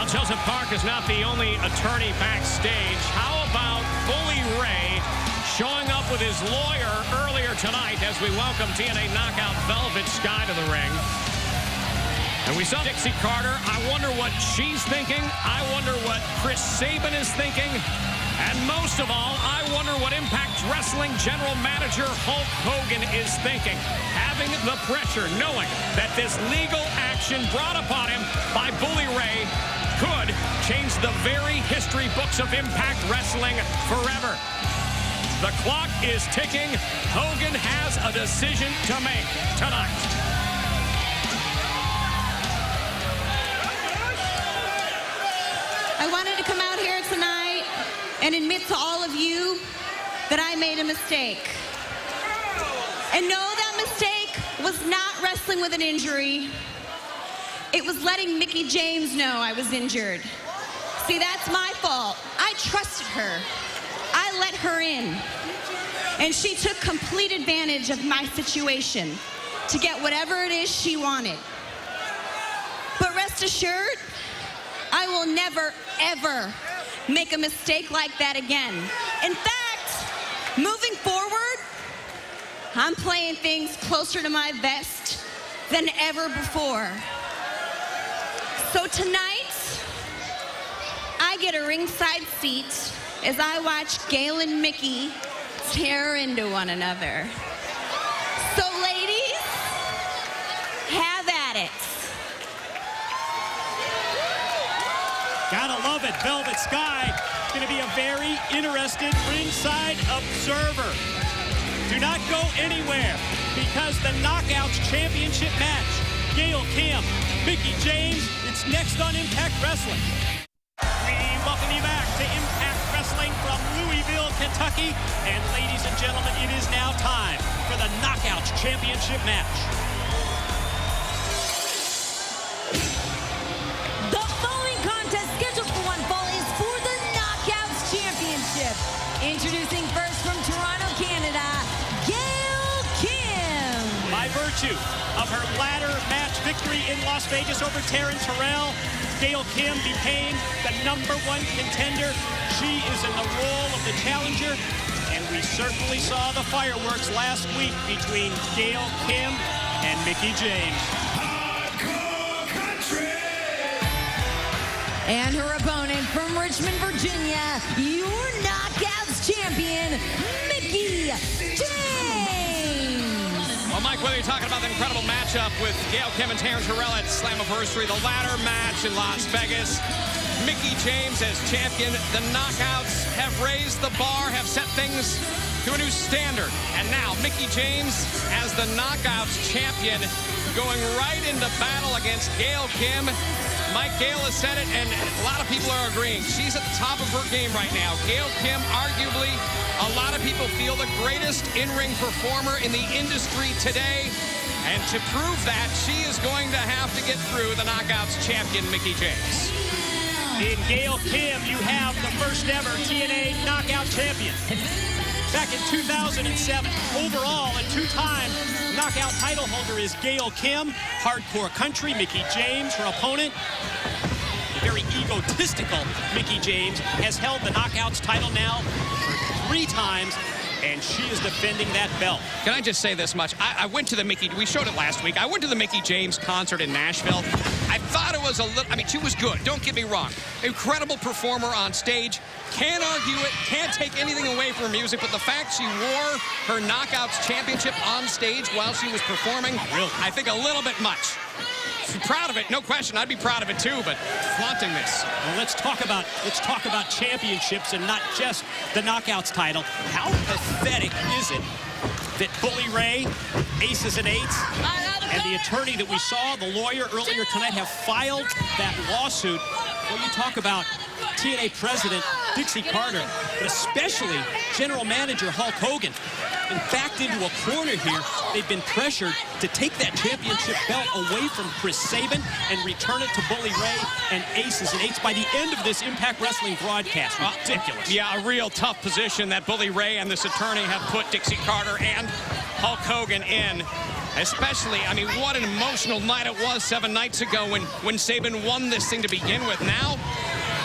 Well, Joseph Park is not the only attorney backstage. How about Bully Ray showing up with his lawyer earlier tonight as we welcome TNA Knockout Velvet Sky to the ring. And we saw Dixie Carter. I wonder what she's thinking. I wonder what Chris Sabin is thinking. And most of all, I wonder what Impact Wrestling General Manager Hulk Hogan is thinking. Having the pressure, knowing that this legal action brought upon him by Bully Ray could change the very history books of Impact Wrestling forever. The clock is ticking. Hogan has a decision to make tonight. I wanted to come out here tonight and admit to all of you that I made a mistake. And no, that mistake was not wrestling with an injury. It was letting Mickie James know I was injured. See, that's my fault. I trusted her. I let her in. And she took complete advantage of my situation to get whatever it is she wanted. But rest assured, I will never, ever make a mistake like that again. In fact, moving forward, I'm playing things closer to my vest than ever before. So tonight, I get a ringside seat as I watch Gail and Mickie tear into one another. So ladies, have at it. Gotta love it. Velvet Sky going to be a very interested ringside observer. Do not go anywhere because the Knockouts Championship match, Gail Kim, Mickie James, it's next on Impact Wrestling. We welcome you back to Impact Wrestling from Louisville, Kentucky. And ladies and gentlemen, it is now time for the Knockouts Championship match. Introducing first from Toronto, Canada, Gail Kim. By virtue of her ladder match victory in Las Vegas over Taryn Terrell, Gail Kim became the #1 contender. She is in the role of the challenger, and we certainly saw the fireworks last week between Gail Kim and Mickie James. And her opponent from Richmond, Virginia, your Knockouts champion, Mickie James. Well, Mike, whether you're talking about the incredible matchup with Gail Kim and Taryn Terrell at Slammiversary, the ladder match in Las Vegas, Mickie James as champion, the Knockouts have raised the bar, have set things to a new standard. And now Mickie James as the Knockouts champion going right into battle against Gail Kim. Mike, Gail has said it, and a lot of people are agreeing. She's at the top of her game right now. Gail Kim, arguably, a lot of people feel the greatest in-ring performer in the industry today. And to prove that, she is going to have to get through the Knockouts champion, Mickie James. In Gail Kim, you have the first ever TNA Knockout champion. Back in 2007, overall, a two-time Knockout title holder is Gail Kim. Hardcore Country, Mickie James, her opponent. The very egotistical Mickie James has held the Knockouts title now for 3 times, and she is defending that belt. Can I just say this much? I went to the Mickie, we showed it last week. I went to the Mickie James concert in Nashville. I thought it was a little, I mean, she was good. Don't get me wrong. Incredible performer on stage. Can't argue it. Can't take anything away from her music. But the fact she wore her Knockouts championship on stage while she was performing, really? I think a little bit much. She's proud of it, no question. I'd be proud of it too, but flaunting this. Well, let's talk about championships and not just the Knockouts title. How pathetic is it that Bully Ray, Aces and Eights, and the attorney that we saw, the lawyer earlier tonight, have filed that lawsuit? Well, you talk about TNA President Dixie Carter, but especially General Manager Hulk Hogan. And backed into a corner here, they've been pressured to take that championship belt away from Chris Sabin and return it to Bully Ray and Aces and Eights by the end of this Impact Wrestling broadcast. Ridiculous. Yeah, a real tough position that Bully Ray and this attorney have put Dixie Carter and Hulk Hogan in. Especially, I mean, what an emotional night it was 7 nights ago when Sabin won this thing to begin with. Now,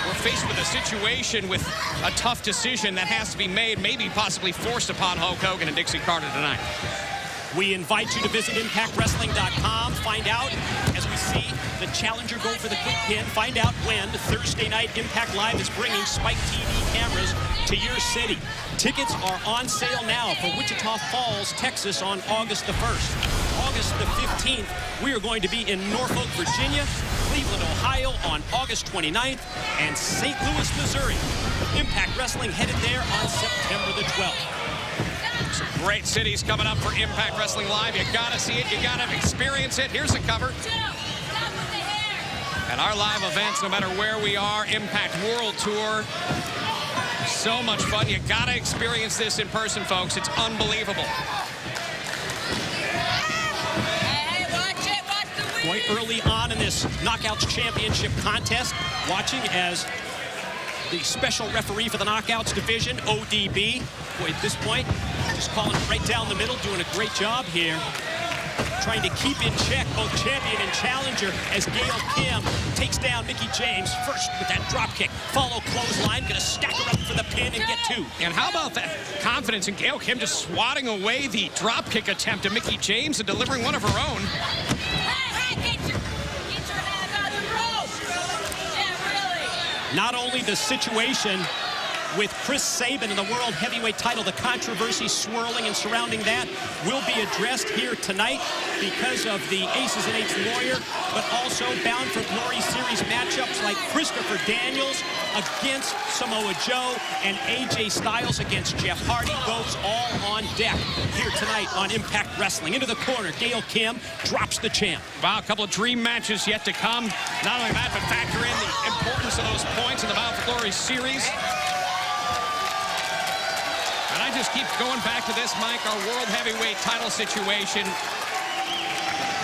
we're faced with a situation with a tough decision that has to be made, maybe possibly forced upon Hulk Hogan and Dixie Carter tonight. We invite you to visit ImpactWrestling.com. Find out, as we see the challenger go for the quick pin, find out when Thursday night Impact Live is bringing Spike TV cameras to your city. Tickets are on sale now for Wichita Falls, Texas on August the 1st. August the 15th, we are going to be in Norfolk, Virginia, Cleveland, Ohio on August 29th, and St. Louis, Missouri. Impact Wrestling headed there on September the 12th. Some great cities coming up for Impact Wrestling Live. You gotta see it, you gotta experience it. Here's the cover. And our live events, no matter where we are, Impact World Tour. So much fun. You gotta experience this in person, folks. It's unbelievable. Quite early on in this Knockouts Championship contest, watching as the special referee for the Knockouts division, ODB, boy, at this point, just calling it right down the middle, doing a great job here, trying to keep in check both champion and challenger as Gail Kim takes down Mickie James first with that drop kick. Follow clothesline, gonna stack her up for the pin and get two. And how about that confidence in Gail Kim just swatting away the drop kick attempt to Mickie James and delivering one of her own. Not only the situation with Chris Sabin and the World Heavyweight title, the controversy swirling and surrounding that will be addressed here tonight because of the Aces and Eights lawyer, but also Bound for Glory series matchups like Christopher Daniels against Samoa Joe and AJ Styles against Jeff Hardy. Those all on deck here tonight on Impact Wrestling. Into the corner, Gail Kim drops the champ. Wow, a couple of dream matches yet to come. Not only that, but factor in the importance of those points in the Bound for Glory series. And I just keep going back to this, Mike. Our World Heavyweight title situation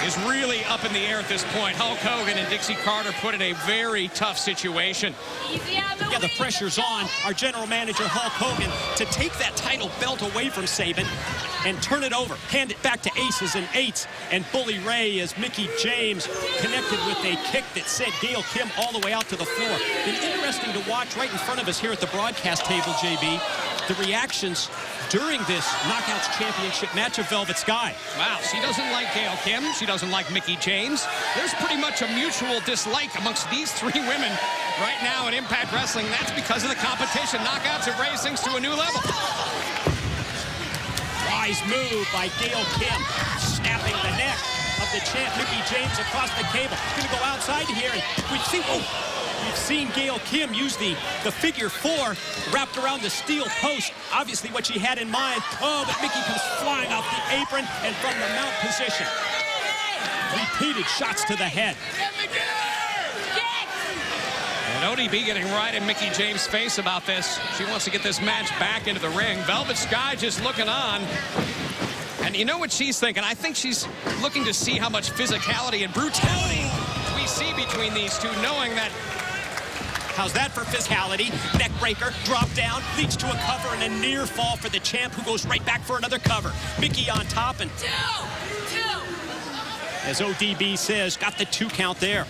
is really up in the air at this point. Hulk Hogan and Dixie Carter put in a very tough situation. Yeah, the pressure's on our general manager, Hulk Hogan, to take that title belt away from Sabin and turn it over, hand it back to Aces and Eights and Bully Ray as Mickie James connected with a kick that sent Gail Kim all the way out to the floor. Been interesting to watch right in front of us here at the broadcast table, JB, the reactions during this Knockouts Championship match of Velvet Sky. Wow, she doesn't like Gail Kim. She doesn't like Mickie James. There's pretty much a mutual dislike amongst these three women right now in Impact Wrestling. That's because of the competition. Knockouts have raised things to a new level. Wise move by Gail Kim, snapping the neck of the champ, Mickie James, across the cable. Gonna go outside here, and we've seen Gail Kim use the figure four wrapped around the steel post. Obviously what she had in mind. Oh, but Mickie comes flying off the apron and from the mount position. Repeated shots to the head. And ODB getting right in Mickie James' face about this. She wants to get this match back into the ring. Velvet Sky just looking on. And you know what she's thinking? I think she's looking to see how much physicality and brutality we see between these two, knowing that. How's that for physicality? Neck breaker, drop down, leads to a cover and a near fall for the champ, who goes right back for another cover. Mickie on top, and as ODB says, got the 2 count there.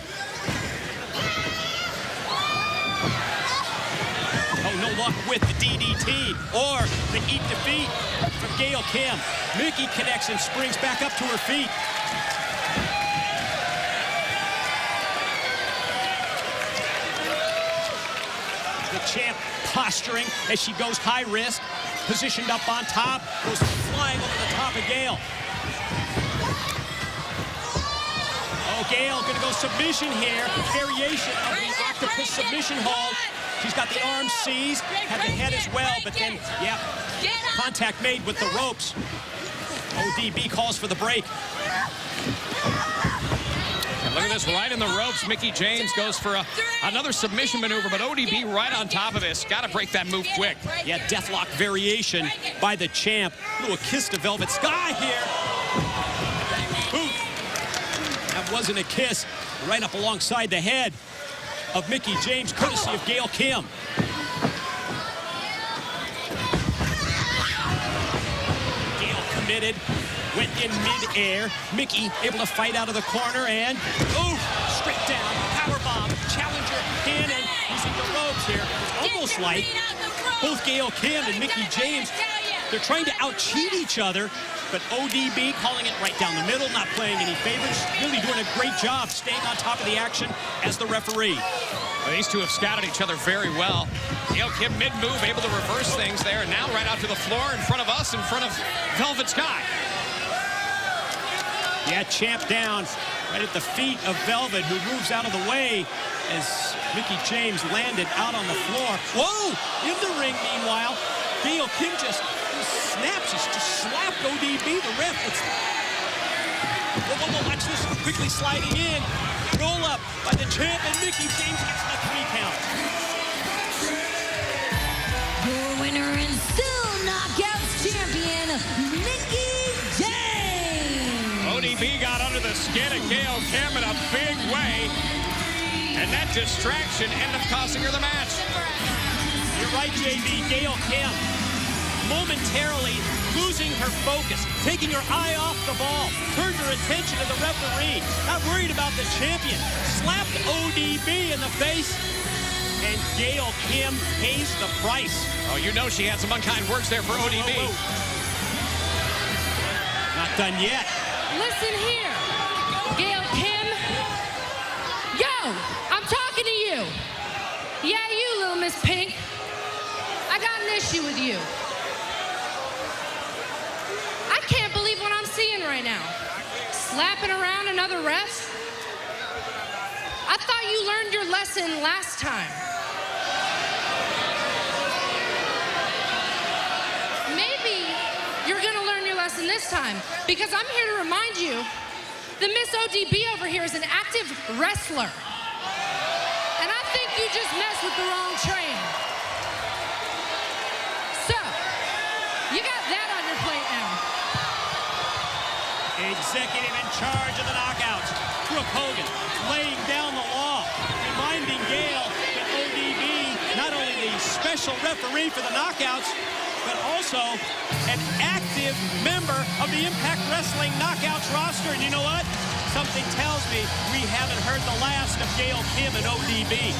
Oh, no luck with the DDT or the eat defeat from Gail Kim. Mickie connects and springs back up to her feet. The champ posturing as she goes high risk, positioned up on top, goes flying over the top of Gail. Oh, Gail gonna go submission here, variation of the octopus submission hold. She's got the arms seized, had the head as well, but then, yeah, contact made with the ropes. ODB calls for the break. Look at this, right in the ropes. Mickie James goes for another submission maneuver, but ODB right on top of this. Got to break that move quick. Yeah, deathlock variation by the champ. Ooh, a kiss to Velvet Sky here. Ooh. That wasn't a kiss. Right up alongside the head of Mickie James, courtesy of Gail Kim. Gail committed. went in midair. Mickie able to fight out of the corner and, ooh, straight down, powerbomb, challenger, cannon, using the ropes here. It's almost like both Gail Kim and Mickie James, they're trying to out-cheat each other, but ODB calling it right down the middle, not playing any favorites, really doing a great job staying on top of the action as the referee. Well, these two have scouted each other very well. Gail Kim mid-move, able to reverse things there, and now right out to the floor in front of us, in front of Velvet Sky. Yeah, champ down right at the feet of Velvet, who moves out of the way as Mickie James landed out on the floor. Whoa! In the ring, meanwhile, Gail Kim just snaps, just slapped ODB, the ref. Whoa, watch this, quickly sliding in. Roll up by the champ, and Mickie James gets the 3 count. Your winner and still Knockouts champion, Mickie James. ODB got under the skin of Gail Kim in a big way, and that distraction ended up costing her the match. You're right, JB. Gail Kim momentarily losing her focus, taking her eye off the ball, turned her attention to the referee, not worried about the champion, slapped ODB in the face, and Gail Kim pays the price. Oh, you know she had some unkind words there for ODB. Whoa. Not done yet. Listen here, Gail Kim. Yo, I'm talking to you. Yeah, you, little Miss Pink. I got an issue with you. I can't believe what I'm seeing right now. Slapping around another ref? I thought you learned your lesson last time. Maybe you're gonna learn your lesson this time, because I'm here to remind you that Miss ODB over here is an active wrestler. And I think you just messed with the wrong train. So, you got that on your plate now. Executive in charge of the knockouts, Brooke Hogan, laying down the law, reminding Gail that ODB, not only the special referee for the knockouts, but also an active member of the Impact Wrestling Knockouts roster. And you know what? Something tells me we haven't heard the last of Gail Kim and ODB.